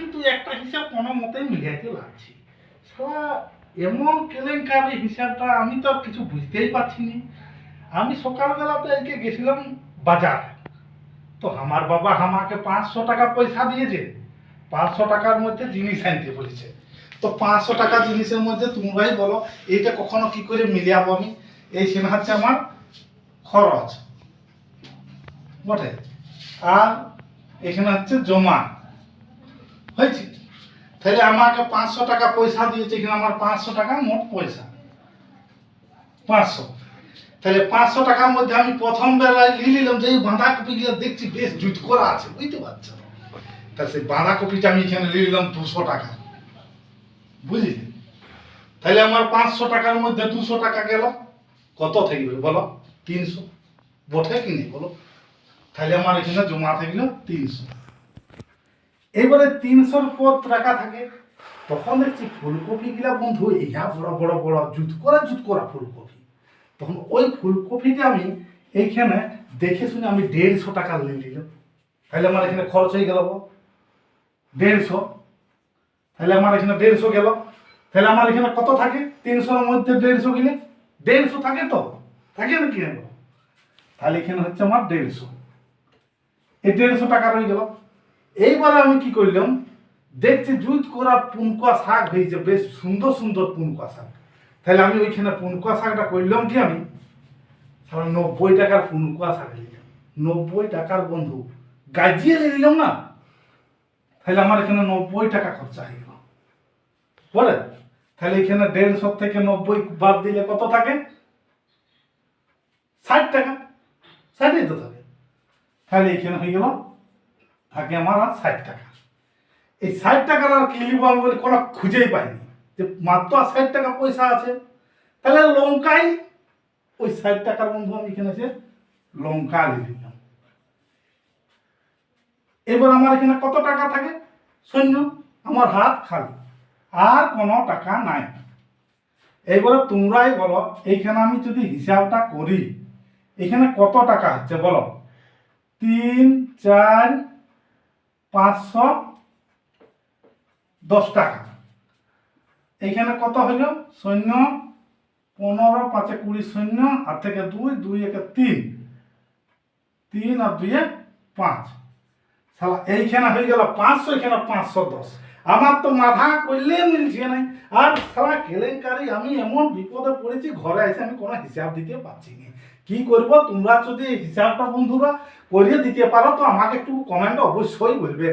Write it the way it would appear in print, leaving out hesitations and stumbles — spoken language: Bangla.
কিন্তু একটা হিসাব কোনো মতেই মিলাইতে লাগছি। সারা এমন কেলেঙ্কারি হিসাবটা আমি তো আর কিছু বুঝতেই পারছি না। আমি সকালবেলাতে আজকে গেছিলাম বাজার। তো আমার বাবা আমাকে 500 টাকা পয়সা দিয়েছে। 500 টাকার মধ্যে জিনিস আনতে বলেছে। তো 500 টাকা জিনিসের মধ্যে তোমরাই বলো এইটা কখনো কি করে মিলাবো আমি। এইখানে হচ্ছে আমার খরচ বটে, আর এখানে হচ্ছে জমা হয়েছে। তাহলে আমাকে 500 টাকা পয়সা দিয়েছে, এখানে আমার 500 টাকা মোট পয়সা 500। তাহলে 500 টাকার মধ্যে আমি প্রথম বেলায় নিয়ে নিলাম যে এই বাঁধাকপিগুলো দেখছি বেশ জুত করা আছে, বুঝতে পারছো? তাহলে সেই বাঁধাকপিটা আমি এখানে নিয়ে নিলাম 200 টাকা, বুঝলি? তাহলে আমার 500 টাকার মধ্যে 200 টাকা গেল, কত থাকবে বলো? 300, বটে কি নেই বলো? তাহলে আমার এখানে জমা থাকলো 300। এবারে 300-র পর টাকা থাকে, তখন দেখছি ফুলকপি গুলা বন্ধু ইহা বড় বড় বড় জুত করা ফুলকপি। তখন ওই ফুলকপিটা আমি এইখানে দেখে শুনে আমি 150 টাকা নিয়ে নিলাম। তাহলে আমার এখানে খরচ হয়ে গেল 150। তাহলে আমার এখানে 150 গেল। তাহলে আমার এখানে কত থাকে? 300-র মধ্যে 150 গেলে 150 থাকে, তো থাকে না কি? তাহলে এখানে হচ্ছে আমার 150, এই 150 টাকা রয়ে গেল। এইবারে আমি কি করলাম, দেখছি জুত করা পুনকুয়া শাক হয়েছে, বেশ সুন্দর সুন্দর পুনকুয়া শাক। তাহলে আমি ওইখানে পুনকুয়া শাকটা করলাম কি, আমি 90 টাকার পুনকুয়া শাক নিলাম। 90 টাকার বন্ধু গাজিয়ে নিলাম না, তাহলে আমার এখানে 90 টাকা খরচা হয়ে গেল বলে। তাহলে এখানে 150 থেকে 90 বাদ দিলে কত থাকে? 60 টাকা। 60ই তো থাকে। তাহলে এখানে হয়ে গেল থাকে আমার আর 60 টাকা। এই 60 টাকার আর কি লিখবো আমি বলি, কোনো খুঁজেই পাইনি যে মাত্র 60 টাকা পয়সা আছে। তাহলে লঙ্কাই ওই 60 টাকার বন্ধু আমি এখানে যে লঙ্কা লিখলাম। এবার আমার এখানে কত টাকা থাকে? শূন্য, আমার হাত খালি, আর কোনো টাকা নাই। এইবারে তোমরাই বলো, এইখানে আমি যদি হিসাবটা করি এখানে কত টাকা হচ্ছে বলো? 3, 4, 510 টাকা। এইখানে কত হইল? শূন্য, 15, 5 20, শূন্য, আর থেকে 2, 2 1 3, 3 আর 2 5। শালা এইখানে হয়ে গেল 500, এখানে 510। আমার তো মাথা করলে মিলছে নাই। আর শালা কেলেঙ্কারি, আমি এমন বিপদে পড়েছি, ঘরে এসে আমি কোনো হিসাব দিতে পারছি না। কি করব? তোমরা যদি এই হিসাবটা বন্ধুরা করিয়ে দিতে পারো তো আমাকে একটু কমেন্ট অবশ্যই বলবে।